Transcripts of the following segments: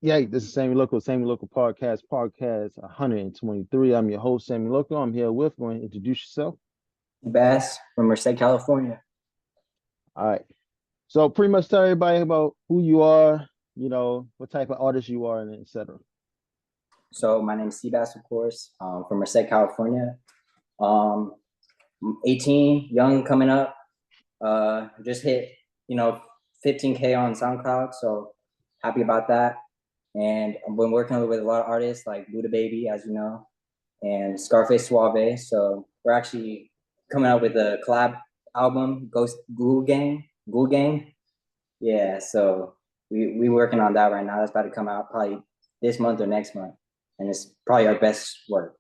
Yeah, this is Sammy Loco podcast 123. I'm your host, Sammy Loco. I'm here with, going to introduce yourself. Sebas from Merced, California. All right. So pretty much tell everybody about who you are, what type of artist you are, and etc. So my name is Sebas, of course, from Merced, California. Um, I'm 18, young, coming up. Just hit, 15K on SoundCloud, so happy about that. And I've been working with a lot of artists like Buddha Baby, as you know, and Scarface Suave. So we're actually coming out with a collab album, Ghost Ghoul Gang. Yeah, so we working on that right now. That's about to come out probably this month or next month, and it's probably our best work.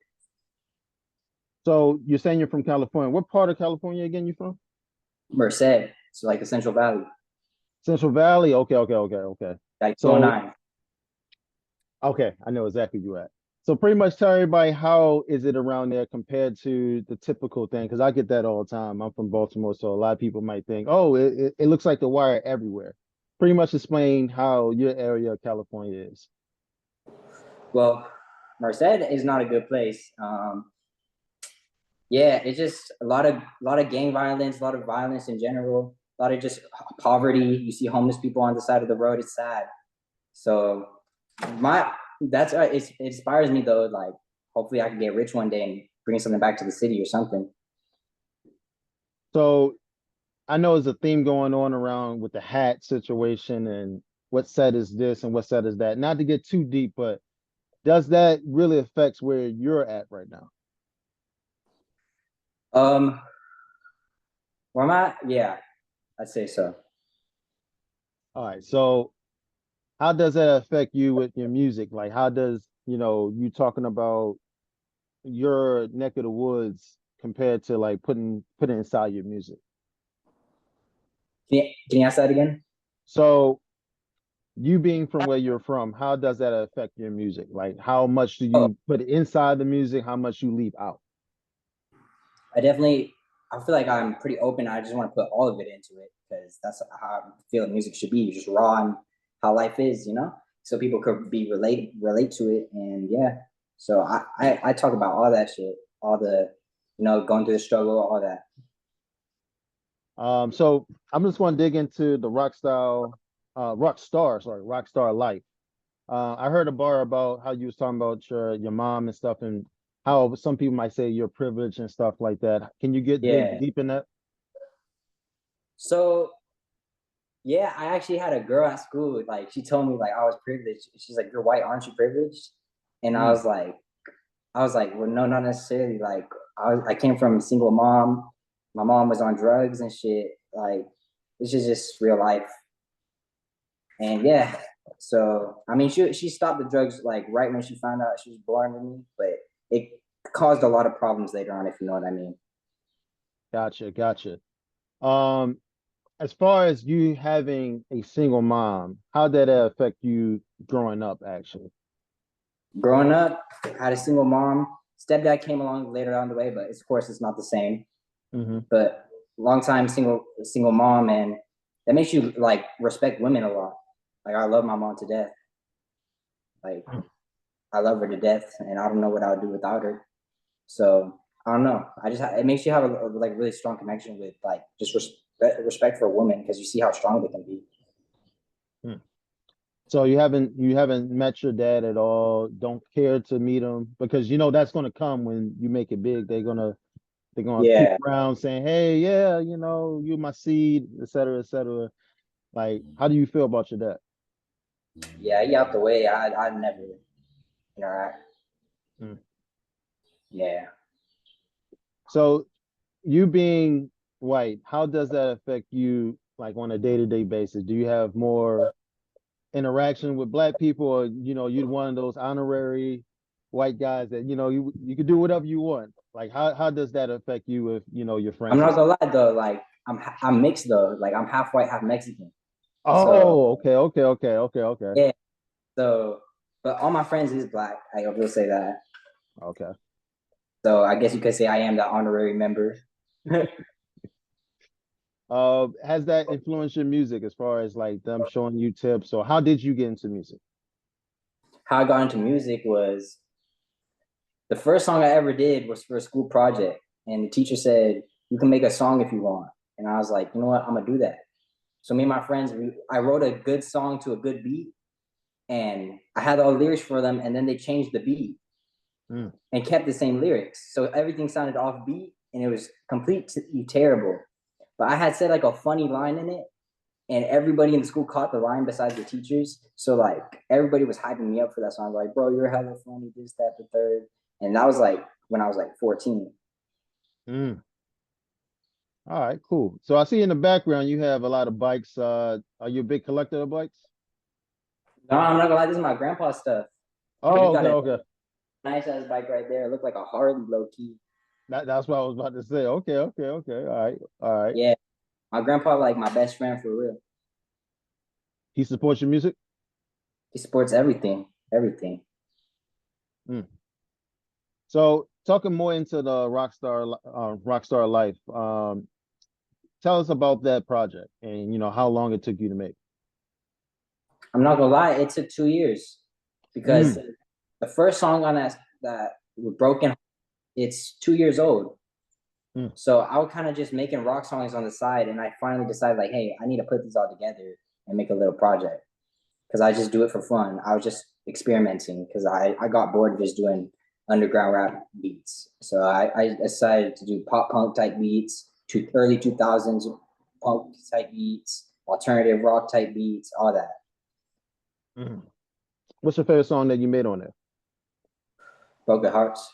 So you're saying you're from California. What part of California again you from? Merced, so like the Central Valley, Central Valley. Okay. like So 209. okay, I know exactly you at. So pretty much tell everybody how is it around there compared to the typical thing? Because I get that all the time. I'm from Baltimore, so a lot of people might think, oh, it looks like the wire everywhere. Pretty much explain how your area of California is. Well, Merced is not a good place. Yeah, it's just a lot of gang violence, a lot of violence in general, a lot of just poverty. You see homeless people on the side of the road. It's sad. So my that's it inspires me though. Like hopefully I can get rich one day and bring something back to the city or something. So I know there's a theme going on around with the hat situation and what set is this and what set is that. Not to get too deep, but does that really affect where you're at right now? Um, where am I? Yeah, I'd say so. All right. So how does that affect you with your music? Like how does, you talking about your neck of the woods compared to like putting inside your music? Can you ask that again? So you being from where you're from, how does that affect your music? Like how much do Oh, you put inside the music, how much you leave out? I definitely. I feel like I'm pretty open. I just want to put all of it into it because that's how I feel music should be, just raw and how life is, so people could be relate to it, and yeah. So I talk about all that shit, all the, going through the struggle, all that. So I'm just going to dig into the rock star life. I heard a bar about how you was talking about your mom and stuff, and how some people might say you're privileged and stuff like that. Can you get dig Yeah. deep in that? So yeah, I actually had a girl at school. Like she told me like I was privileged. She's like, "You're white, aren't you privileged?" And I Mm. was like, well, no, not necessarily. Like, I came from a single mom. My mom was on drugs and shit. Like, this is just real life. And yeah, so I mean, she stopped the drugs like right when she found out she was born with me, but it caused a lot of problems later on, if you know what I mean. Gotcha. Um, as far as you having a single mom, how did that affect you growing up, actually? Growing up, I had a single mom. Stepdad came along later on the way, but of course, it's not the same. Hmm. But long time single mom, and that makes you like respect women a lot. Like I love my mom to death. Like I love her to death, and I don't know what I would do without her. So I don't know. It makes you have a like really strong connection with like just respect for a woman because you see how strong they can be. So you haven't met your dad at all. Don't care to meet him because you know that's gonna come when you make it big. They're gonna peek Yeah, around saying, "Hey, yeah, you're my seed, et cetera." Like, how do you feel about your dad? yeah, he out the way. I never interact. Mm. Yeah. So you being white, how does that affect you like on a day-to-day basis? Do you have more interaction with black people, or you're one of those honorary white guys that you could do whatever you want? Like how does that affect you with your I'm friends and not stuff? gonna lie though. Like I'm mixed though. Like I'm half white, half Mexican. So Oh, okay. yeah. So, but all my friends is black. I will say that. Okay. So I guess you could say I am the honorary member. Has that influenced your music as far as like them showing you tips, or how did you get into music? how I got into music was the first song I ever did was for a school project. And the teacher said, you can make a song if you want. And I was like, you know what? I'm going to do that. So me and my friends, I wrote a good song to a good beat. And I had all the lyrics for them. And then they changed the beat and kept the same lyrics. So everything sounded off beat and it was completely terrible. But I had said like a funny line in it. And everybody in the school caught the line besides the teachers. So like everybody was hyping me up for that song. Like, bro, you're hella funny, this, that, the third. And that was like when I was like 14. Mm. All right, cool. So I see in the background you have a lot of bikes. Are you a big collector of bikes? No, I'm not gonna lie, this is my grandpa's stuff. He Oh, okay, got a okay. nice ass bike right there. It looked like a Harley low key. That's what I was about to say. Okay, okay, okay. All right, all right. Yeah, my grandpa like my best friend for real. He supports your music? He supports everything, everything. Mm. So talking more into the rock star life, tell us about that project and how long it took you to make. I'm not gonna lie, it took 2 years because Mm. the first song on that was Broken, it's 2 years old. Mm. So I was kind of just making rock songs on the side, and I finally decided like, hey, I need to put these all together and make a little project because I just do it for fun. I was just experimenting because I got bored of just doing underground rap beats. So I decided to do pop punk type beats, early 2000s punk type beats, alternative rock type beats, all that. Mm. What's your favorite song that you made on there? Broken Hearts.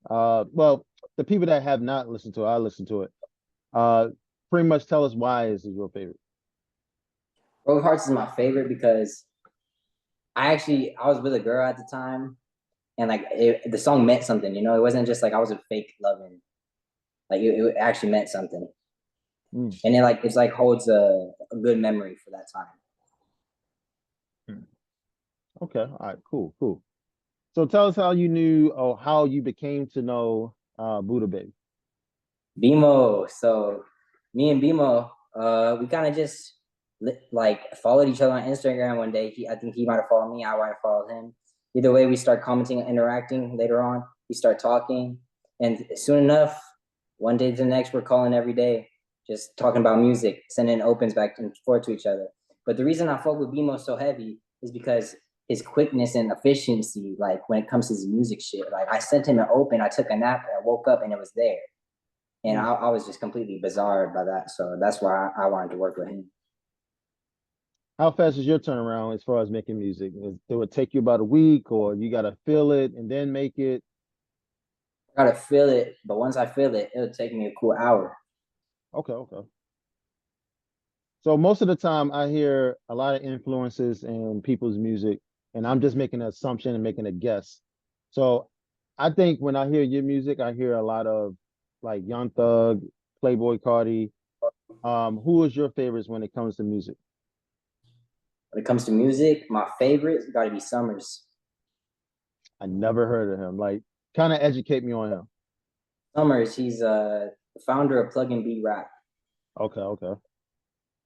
Well, the people that have not listened to it, I listened to it. Uh, pretty much tell us why is it your favorite. Broken Hearts is my favorite because I was with a girl at the time, and like the song meant something. It wasn't just like I was a fake loving. Like it actually meant something, Mm. and it's like holds a good memory for that time. Mm. Okay, all right, cool, cool. So tell us how you knew or how you became to know Buddha Baby. BMO. So me and BMO, we kind of just like followed each other on Instagram one day. I think he might have followed me. I might have followed him. Either way, we start commenting and interacting. Later on, we start talking, and soon enough, one day to the next, we're calling every day, just talking about music, sending opens back and forth to each other. But the reason I fuck with BMO so heavy is because his quickness and efficiency, like when it comes to his music shit. Like I sent him an open, I took a nap, I woke up and it was there. And Mm. I was just completely bizarred by that. So that's why I wanted to work with him. How fast is your turnaround as far as making music? It would take you about a week, or you gotta feel it and then make it. I gotta feel it, but once I feel it, it'll take me a cool hour. Okay, okay. So most of the time, I hear a lot of influences in people's music, and I'm just making an assumption and making a guess. So I think when I hear your music, I hear a lot of like Young Thug, Playboy Cardi. Who is your favorites when it comes to music? When it comes to music, my favorite got to be Summers. I never heard of him. Like, kind of educate me on him. Summers, he's the founder of Plug and Beat Rap. Okay, okay.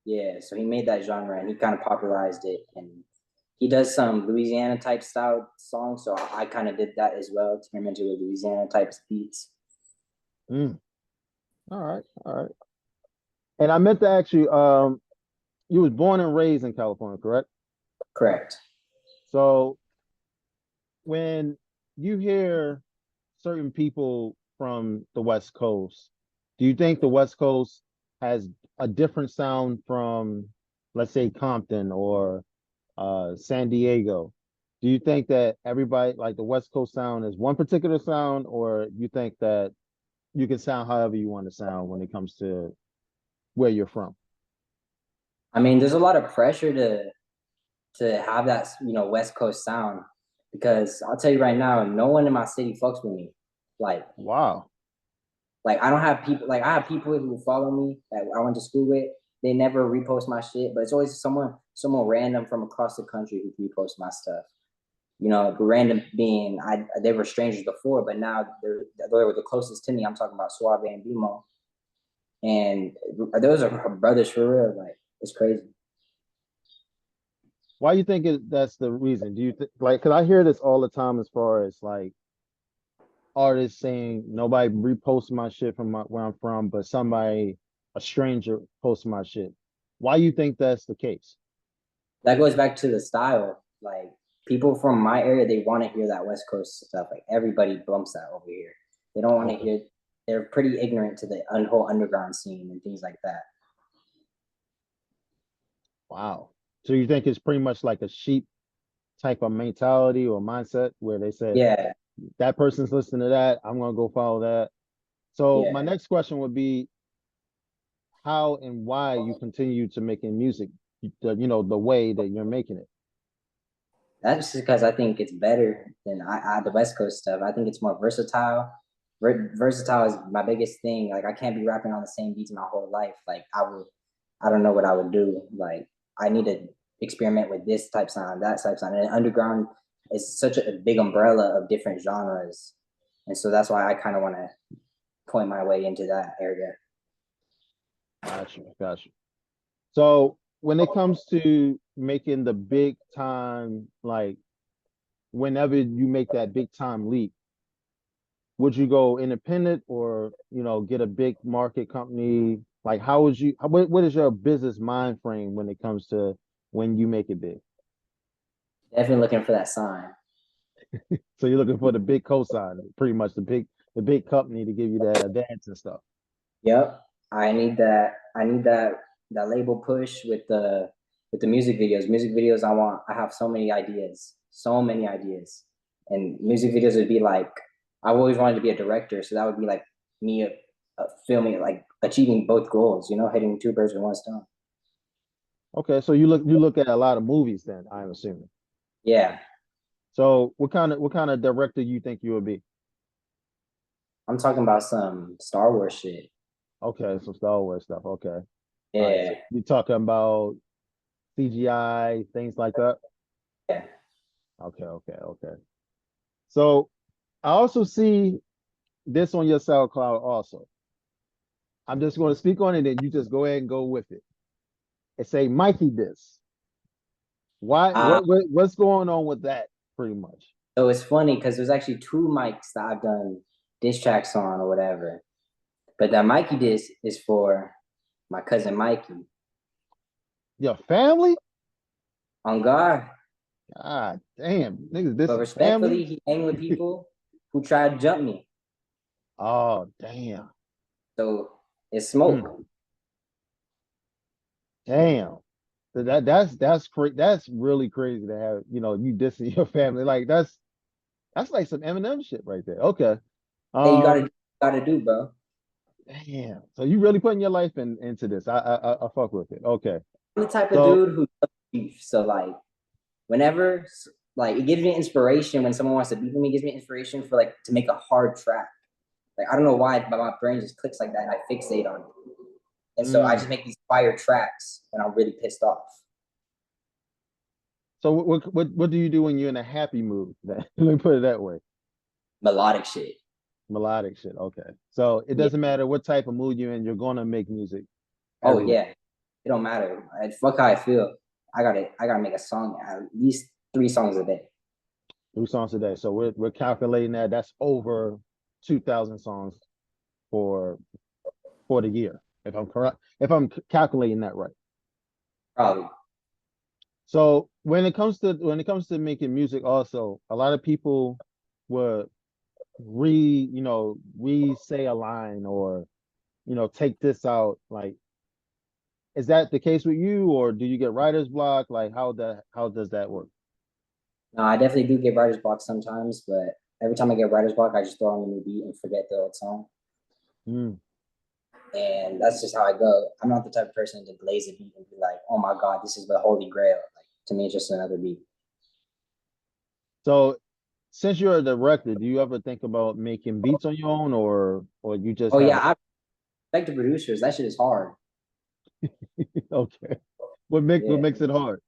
Yeah, so he made that genre and he kind of popularized it. And he does some Louisiana type style songs, so I kind of did that as well, experimented with Louisiana type beats. Mm. All right, all right. And I meant to ask you, you was born and raised in California, correct? Correct. So when you hear certain people from the West Coast, do you think the West Coast has a different sound from, let's say, Compton or San Diego? Do you think that everybody like the West Coast sound is one particular sound, or you think that you can sound however you want to sound when it comes to where you're from? I mean, there's a lot of pressure to have that West Coast sound because I'll tell you right now, no one in my city fucks with me. Like Wow. like I don't have people like I have people who follow me that I went to school with. They never repost my shit, but it's always someone random from across the country who reposts my stuff. Random being they were strangers before, but now they were the closest to me. I'm talking about Suave and Bimo, and those are brothers for real. Like it's crazy. Why you think that's the reason? Do you think like because I hear this all the time as far as like artists saying nobody reposts my shit from where I'm from, but somebody, a stranger, posts my shit. Why you think that's the case? That goes back to the style. Like people from my area, they want to hear that West Coast stuff. Like everybody bumps that over here. They don't want to Okay. hear. They're pretty ignorant to the whole underground scene and things like that. Wow. So you think it's pretty much like a sheep type of mentality or mindset where they said Yeah, that person's listening to that, I'm gonna go follow that. So my yeah. next question would be how and why you continue to making music, the way that you're making it. That's just because I think it's better than the West Coast stuff. I think it's more versatile. Versatile is my biggest thing. Like I can't be rapping on the same beats my whole life. Like I don't know what I would do. Like I need to experiment with this type sound, that type sound. And underground is such a big umbrella of different genres, and so that's why I kind of want to point my way into that area. Gotcha, gotcha. So when it comes to making the big time, like whenever you make that big time leap, would you go independent or get a big market company? Like how would you what is your business mind frame when it comes to when you make it big? Definitely looking for that sign. So you're looking for the big cosign, pretty much the big company to give you that advance and stuff. Yep. I need that. I need that label push with the music videos. Music videos I want. I have so many ideas. So many ideas. And music videos would be like I've always wanted to be a director, so that would be like me filming like achieving both goals, hitting two birds with one stone. Okay, so you look at a lot of movies then, I'm assuming. Yeah. So what kind of director you think you would be? I'm talking about some Star Wars shit. Okay, some Star Wars stuff. Okay. All right. So Yeah. you talking about CGI, things like that? Yeah. Okay, okay, okay. So I also see this on your SoundCloud also. I'm just going to speak on it and you just go ahead and go with it. It say Mikey this. Why Uh, what's going on with that pretty much? so it's funny because there's actually two mics that I've done diss tracks on or whatever. But that Mikey diss is for my cousin Mikey. Your family? On God. God damn, niggas, this But is family? respectfully, he hang with people who try to jump me. Oh, damn. So it's Mm, smoke. damn. That's crazy. That's really crazy to have, you dissing your family. Like that's like some Eminem shit right there. Okay. Hey, Um, gotta do, bro. damn. So you really putting your life into this. I fuck with it. Okay. I'm the type of So dude who loves beef. So like whenever like it gives me inspiration when someone wants to beef with me, it gives me inspiration for like to make a hard track. Like I don't know why, but my brain just clicks like that and I fixate on it. And so I mm, just make these fire tracks when I'm really pissed off. so what do you do when you're in a happy mood? Let me put it that way. Melodic shit. Melodic shit. Okay. So it Yeah. doesn't matter what type of mood you're in, you're gonna make music Oh every day. yeah. It don't matter. Fuck how I feel. I gotta make a song at least 3 songs a day. 2 songs a day. So we're calculating that. That's over 2,000 songs for for the year, if I'm correct. If I'm calculating that right. Probably. So when it comes to making music, also a lot of people would re say a line or take this out. Like, is that the case with you, or do you get writer's block? Like, how does that work? No, I definitely do get writer's block sometimes, but every time I get writer's block, I just throw on a new beat and forget the old song. Mm. And that's just how I go. I'm not the type of person to glaze a beat and be like, oh my God, this is the holy grail. Like to me, it's just another beat. So since you're a director, do you ever think about making beats on your own, or you just Oh have yeah, I respect the producers. That shit is hard. okay. What Yeah. makes it hard?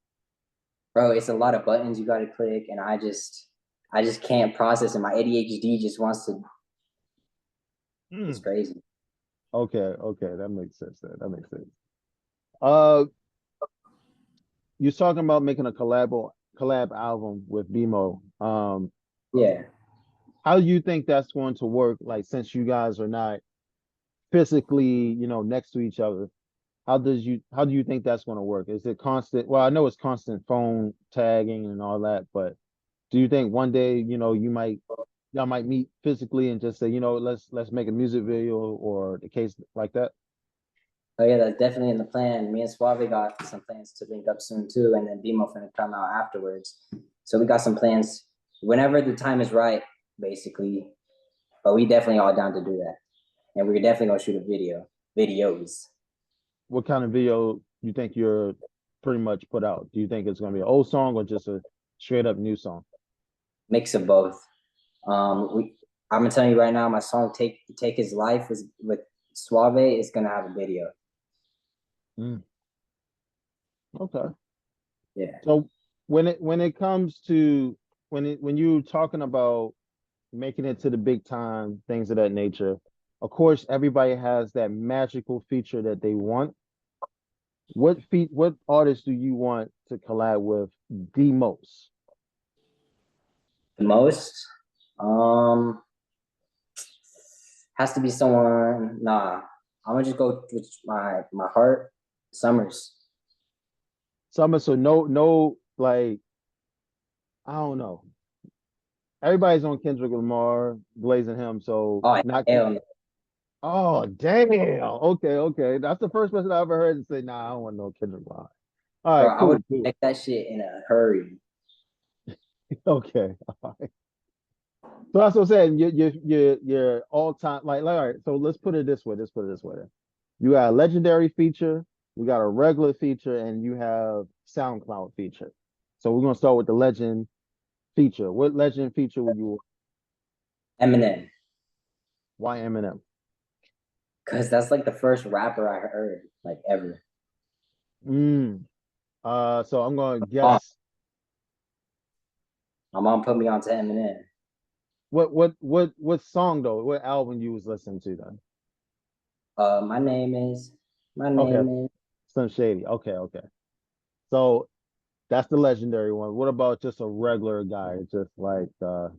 Bro, it's a lot of buttons you gotta click, and I just can't process it. My ADHD just wants to it's Mm. crazy. Okay, okay, that makes sense. That makes sense. Uh, you're talking about making a collab album with BMO. Yeah. How do you think that's going to work? Like, since you guys are not physically, next to each other, how do you think that's going to work? Is it constant? Well, I know it's constant phone tagging and all that, but do you think one day, y'all might meet physically and just say, let's make a music video or the case like that? Oh yeah, that's definitely in the plan. Me and Suave got some plans to link up soon too, and then BMO finna come out afterwards. So we got some plans whenever the time is right, basically. But we definitely all down to do that, and we're definitely gonna shoot a videos. What kind of video you think you're pretty much put out? Do you think it's going to be an old song or just a straight up new song? Mix of both. We I'm gonna tell you right now, my song "Take His Life" is with Suave is gonna have a video. Mm, okay. Yeah. So when it comes to when you're talking about making it to the big time, things of that nature, of course everybody has that magical feature that they want. What artists do you want to collab with the most? The most has to be someone. Nah, I'm gonna just go with my heart. Summers. Summer, so no, like, I don't know. Everybody's on Kendrick Lamar, blazing him, so Oh not. hell no, Oh, damn. Okay, okay. That's the first person I ever heard to say, nah, I don't want no Kendrick Lamar. All bro! right, I would cool, cool. make that shit in a hurry. Okay. All right. So that's what I'm saying. Your all time, like, all right. So let's put it this way. Let's put it this way. You got a legendary feature, you got a regular feature, and you have SoundCloud feature. So we're gonna start with the legend feature. What legend feature would you? Eminem, Why Eminem? because that's like the first rapper I heard like ever. Mm. So I'm gonna Mom, guess my mom put me onto Eminem. what song though? What album you was listening to then? My name is. My Okay, name is. Slim Shady. Okay, okay. So that's the legendary one. What about just a regular guy? Just like I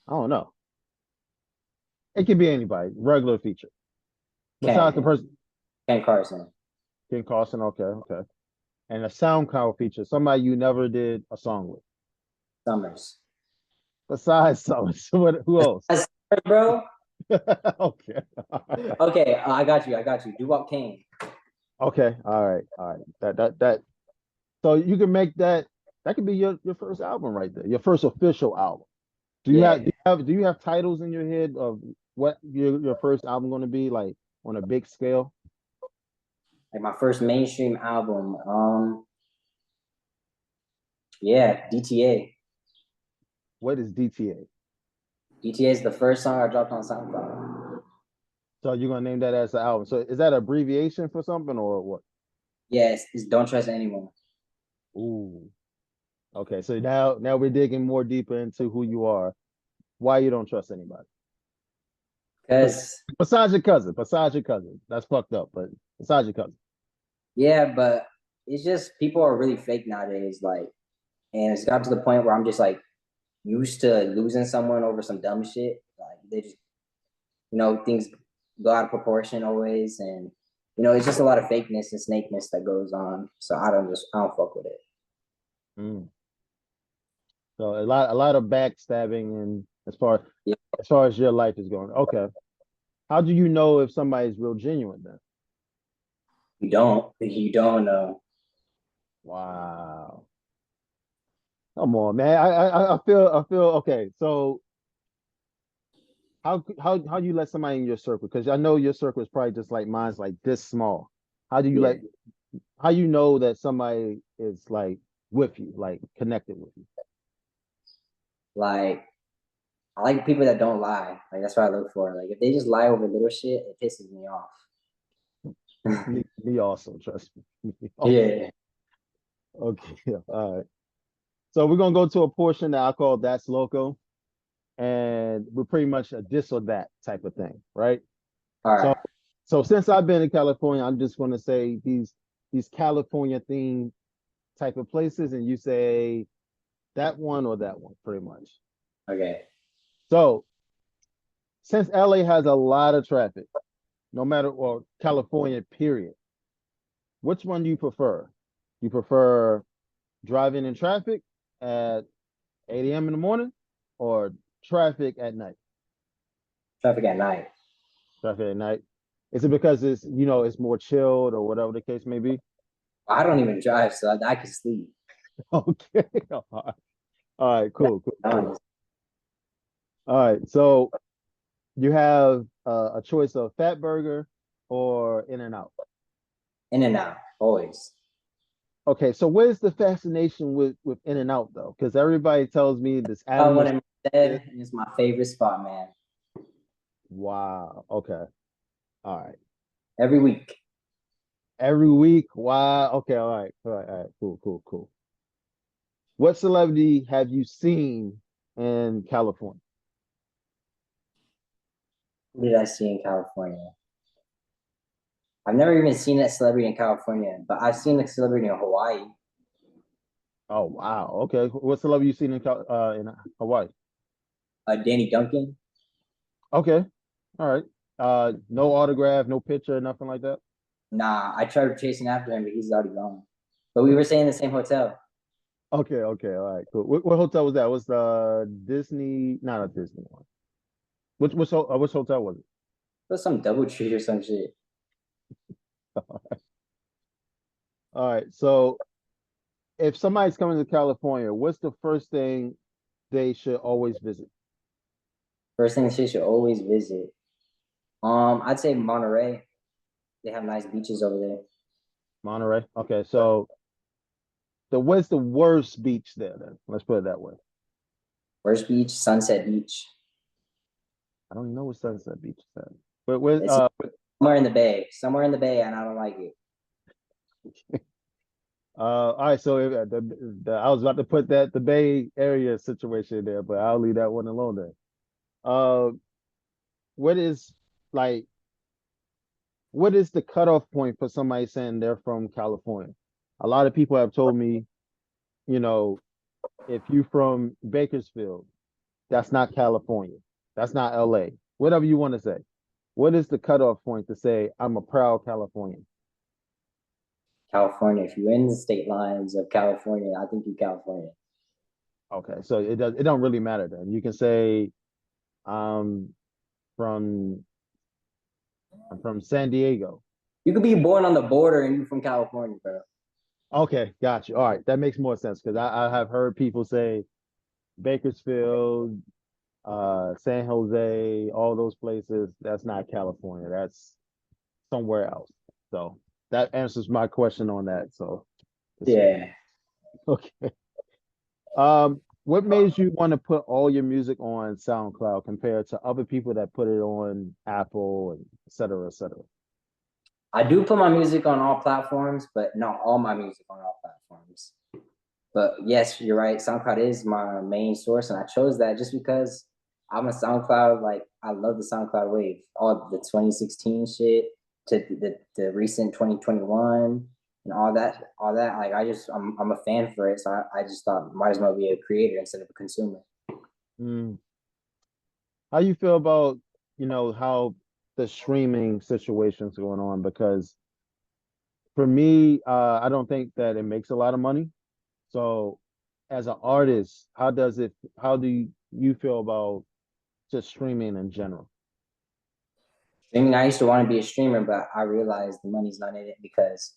don't know. It could be anybody. Regular feature. Besides the Ken. person Ken Carson. Ken Carson. Okay, okay. And a SoundCloud feature. Somebody you never did a song with. Summers. Besides so, so what, who else? That's bro. Okay. Okay, I got you. I got you. Do Wop King. Okay. All right. All right. That so you can make that could be your first album right there. Your first official album. Do you have Yeah. do you have do you have titles in your head of what your first album going to be like on a big scale? Like my first mainstream album. Yeah, DTA. What is DTA? DTA is the first song I dropped on SoundCloud. So you're gonna name that as the album. So is that abbreviation for something or what? Yes, it's Don't Trust Anyone. Ooh. Okay. So now we're digging more deeper into who you are. Why you don't trust anybody. Bes- Because Besides your cousin. Besides your cousin. That's fucked up, but besides your cousin. yeah, but it's just people are really fake nowadays. Like, and it's got to the point where I'm just like used to losing someone over some dumb shit. Like they just, things go out of proportion always, and it's just a lot of fakeness and snakeness that goes on. So I don't fuck with it. Mm. So a lot of backstabbing and Yeah, as far as your life is going. Okay. How do you know if somebody's real genuine then? you don't know. Wow. Come on, man. I feel okay. So how you let somebody in your circle? Because I know your circle is probably just like mine's, like this small. How do you Yeah, let how you know that somebody is like with you, like connected with like I like people that don't lie. Like that's what I look for. Like if they just lie over little shit, it pisses me off. you? Me also, trust me. Me also. Yeah. Okay. All right. So we're gonna go to a portion that I call that's loco, and we're pretty much a this or that type of thing, right? All So right. so since I've been in California, I'm just gonna say these California themed type of places, and you say that one or that one, pretty much. Okay. So since LA has a lot of traffic, no matter or California, period, which one do you prefer? You prefer driving in traffic at 8 a.m. in the morning or traffic at night? Traffic at night. Traffic at night. Is it because it's it's more chilled or whatever the case may be? I don't even drive, so I can sleep. Okay. All right. Cool. Cool. Cool. Honest. All right. So you have a choice of Fat Burger or In and Out. In and out, always. Okay. So where's the fascination with In and Out though? Because everybody tells me this I one atmosphere. in my bed, and it's my favorite spot, man. Wow. Okay. All right. Every week. Every week. Wow. Okay. All right. All right. All right. Cool. Cool. Cool. What celebrity have you seen in California? What did I see in California? I've never even seen that celebrity in California, but I've seen the celebrity in Hawaii. Oh wow. Okay. What celebrity you seen in Hawaii? Danny Duncan. Okay. All right. No autograph, no picture, nothing like that. Nah, I tried chasing after him, but he's already gone. But we were staying in the same hotel. Okay. Okay. All right. Cool. What hotel was that? Was the Disney? Not a Disney one. Which hotel was it? It was some double treat or some shit. All right. So if somebody's coming to California, what's the first thing they should always visit? First thing she should always visit. I'd say Monterey. They have nice beaches over there. Monterey. Okay. So what's the worst beach there then? Let's put it that way. Worst beach, Sunset Beach. I don't even know what Sunset Beach is at. But where It's somewhere in the bay. Somewhere in the bay, and I don't like it. all right, so I was about to put the Bay Area situation there, but I'll leave that one alone then. Uh, what is like what is the cutoff point for somebody saying they're from California? A lot of people have told me, you know, if you from Bakersfield, that's not California. That's not LA. Whatever you want to say. What is the cutoff point to say I'm a proud Californian? California. If you're in the state lines of California, I think you're California. Okay, so it don't really matter then. You can say I'm from I'm from San Diego. You could be born on the border and you're from California, bro. Okay, got you. All right, that makes more sense because I have heard people say Bakersfield, San Jose, all those places. That's not California. That's somewhere else. So that answers my question on that. So Yeah. okay. What made you want to put all your music on SoundCloud compared to other people that put it on Apple and et cetera, et cetera? I do put my music on all platforms, but not all my music on all platforms. But yes, you're right. SoundCloud is my main source, and I chose that just because I'm a SoundCloud. Like I love the SoundCloud wave, all the 2016 shit to the recent 2021 and all that. Like I'm a fan for it, so I just thought might as well be a creator instead of a consumer. Mm. How you feel about, how the streaming situation's going on? Because for me, I don't think that it makes a lot of money. So as an artist, how do you feel about just streaming in general? Streaming, I used to want to be a streamer, but I realized the money's not in it because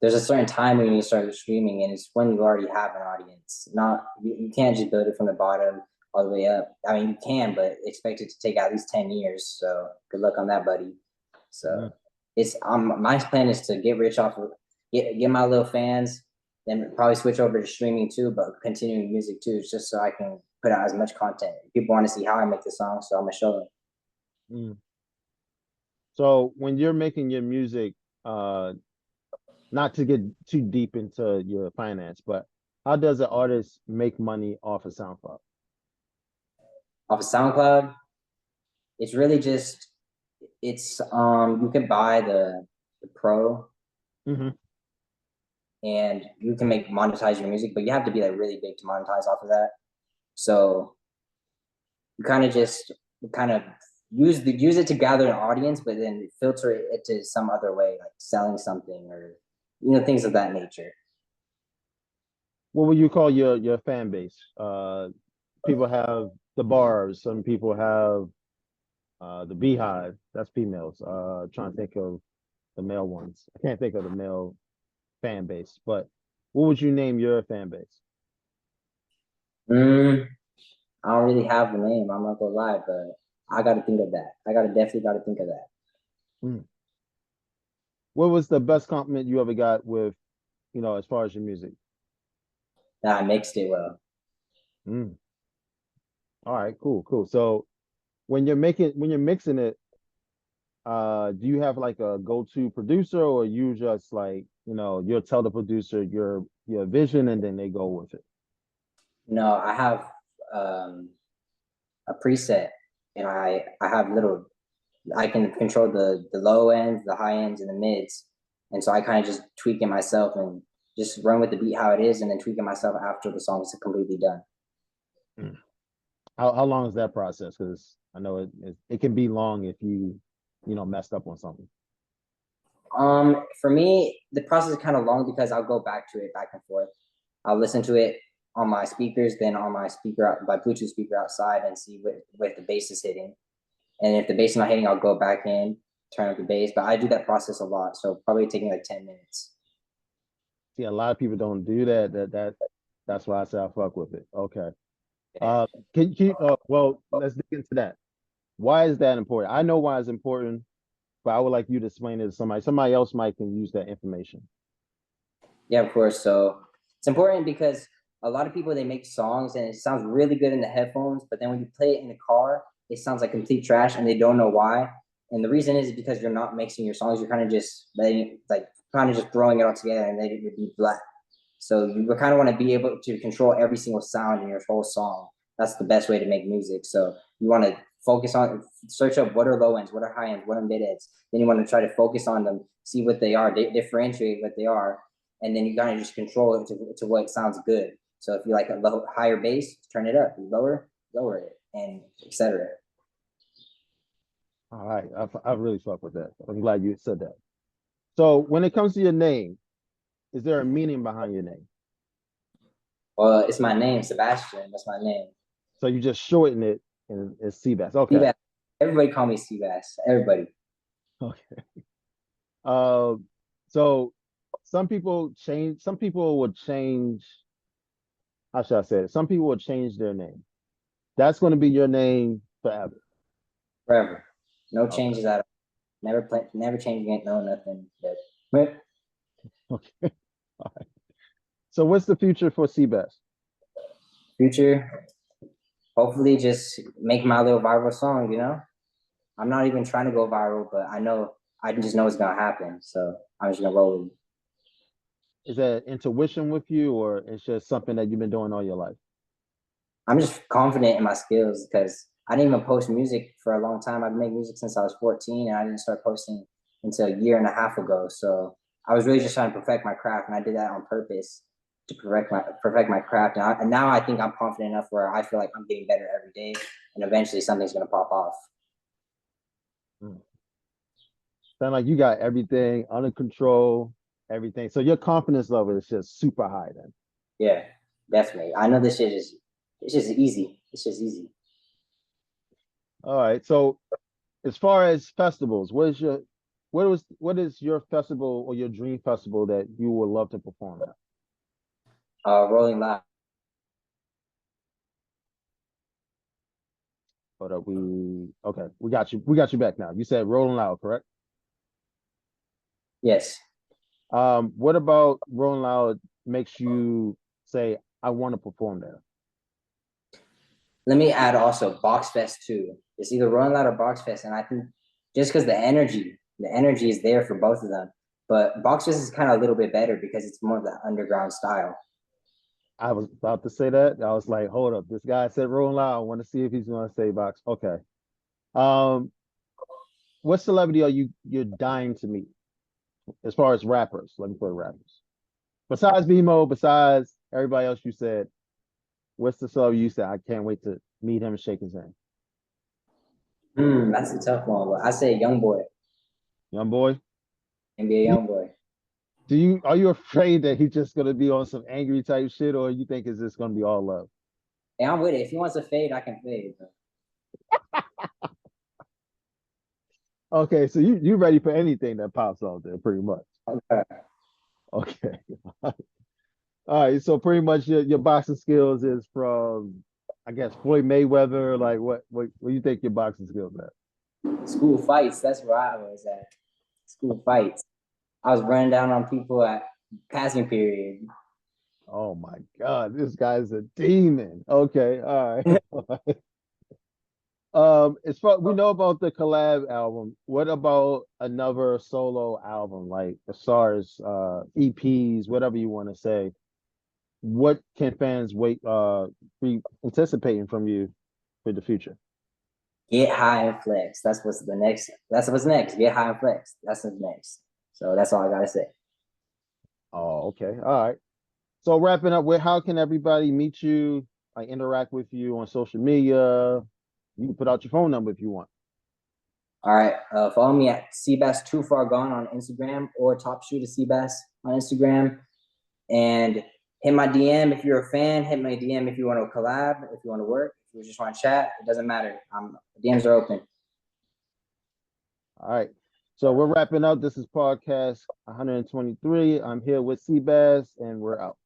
there's a certain time when you start streaming, and it's when you already have an audience. Not you can't just build it from the bottom all the way up. I mean, you can, but expect it to take at least 10 years. So good luck on that, buddy. So Mm, it's my plan is to get rich off of get my little fans, then probably switch over to streaming too, but continuing music too, just so I can put out as much content. People want to see how I make the song, so I'm gonna show them. mm. So when you're making your music, uh, not to get too deep into your finance, but how does an artist make money off of SoundCloud? Off of SoundCloud, it's really just it's you can buy the pro Hmm. and you can make monetize your music, but you have to be like really big to monetize off of that. So you kind of just kind of use it to gather an audience, but then filter it to some other way, like selling something or things of that nature. What would you call your fan base? People have the bars. Some people have the beehive. That's females. Trying to think of the male ones. I can't think of the male fan base, but what would you name your fan base? Mm, I don't really have a name. I'm not gonna lie, but I got to think of that. I definitely got to think of that. Mm. What was the best compliment you ever got with, as far as your music? That I mixed it well. Mm. All right, cool, cool. So when you're mixing it, do you have like a go-to producer, or you just like, you'll tell the producer your vision and then they go with it? No, I have um, a preset, and I have little. I can control the low ends, the high ends, and the mids, and so I kind of just tweak it myself and just run with the beat how it is, and then tweak it myself after the song is completely done. Mm. How long is that process? Because I know it can be long if you messed up on something. For me, the process is kind of long because I'll go back to it back and forth. I'll listen to it on my speakers, then on my my Bluetooth speaker outside, and see what the bass is hitting. And if the bass is not hitting, I'll go back in, turn up the bass. But I do that process a lot, so probably taking like 10 minutes. See, a lot of people don't do that. That's why I say I fuck with it. Okay. Yeah. Uh, well, let's dig into that. Why is that important? I know why it's important, but I would like you to explain it to somebody. Somebody else might can use that information. Yeah, of course. So it's important because a lot of people they make songs and it sounds really good in the headphones, but then when you play it in the car, it sounds like complete trash and they don't know why. And the reason is because you're not mixing your songs. You're kind of just letting like kind of just throwing it all together and letting it be black. So you kind of want to be able to control every single sound in your whole song. That's the best way to make music. So you want to focus on search up what are low ends, what are high ends, what are mid ends. Then you want to try to focus on them, see what they are, differentiate what they are, and then you kind of just control it to what sounds good. So if you like a higher bass, turn it up. Lower it, and etc. All right, I really fuck with that. I'm glad you said that. So when it comes to your name, is there a meaning behind your name? Well, it's my name, Sebastian. That's my name. So you just shorten it and it's Seabass. Okay. Sebas. Everybody call me Sebas. Everybody. Okay. Uh, so some people would change, how should I say it? Some people would change their name. That's going to be your name forever. Forever. No Okay. changes at all. Never changing it. No nothing. But Okay. All right. So what's the future for Seabass? future, hopefully, just make my little viral song. I'm not even trying to go viral, but I just know it's gonna happen. So I'm just gonna roll with it. Is that intuition with you, or it's just something that you've been doing all your life? I'm just confident in my skills because I didn't even post music for a long time. I've made music since I was 14, and I didn't start posting until a year and a half ago. So I was really just trying to perfect my craft, and I did that on purpose to perfect my craft. And now I think I'm confident enough where I feel like I'm getting better every day, and eventually something's gonna pop off. Mm. Sound like you got everything under control, everything. So your confidence level is just super high then. Yeah, definitely. I know this shit is it's just easy. It's just easy. All right. So as far as festivals, what is your festival or your dream festival that you would love to perform at? Rolling Loud. Hold up, okay, we got you back now. You said Rolling Loud, correct? Yes. What about Rolling Loud makes you say, I want to perform there? Let me add also Box Fest too. It's either Rolling Loud or Box Fest, and I think just because the energy is there for both of them. But Box Fest is kind of a little bit better because it's more of the underground style. I was about to say that. I was like, hold up, this guy said Rolling Loud. I want to see if he's gonna say Box. Okay. Um, what celebrity are you're dying to meet as far as rappers? Let me put rappers. Besides BMO, besides everybody else you said, what's the sub you said? I can't wait to meet him and shake his hand. That's a tough one. But I say young boy, Young boy. NBA You, young boy. are you afraid that he's just gonna be on some angry type shit, or you think it's just gonna be all love? Hey, I'm with it. If he wants to fade, I can fade. Okay, so you ready for anything that pops out there, pretty much. Okay. Okay. All right. So pretty much your boxing skills is from, I guess, Floyd Mayweather. Like what do you think your boxing skills at? School fights. That's where I was at. School fights. I was running down on people at passing period. Oh my God, this guy's a demon. Okay, all right. As far we know about the collab album, what about another solo album, like as far as EPs, whatever you want to say? What can fans wait be anticipating from you for the future? Get high and flex. That's what's the next. That's what's next. Get high and flex. That's what's next. So that's all I gotta say. Oh, okay. All right. So wrapping up with how can everybody meet you, like interact with you on social media? You can put out your phone number if you want. All right. Follow me at Sebas Too Far Gone on Instagram or Top Shooter Sebas on Instagram. And hit my DM if you're a fan. Hit my DM if you want to collab, if you want to work, if you just want to chat. It doesn't matter. DMs are open. All right. So we're wrapping up. This is podcast 123. I'm here with Sebas and we're out.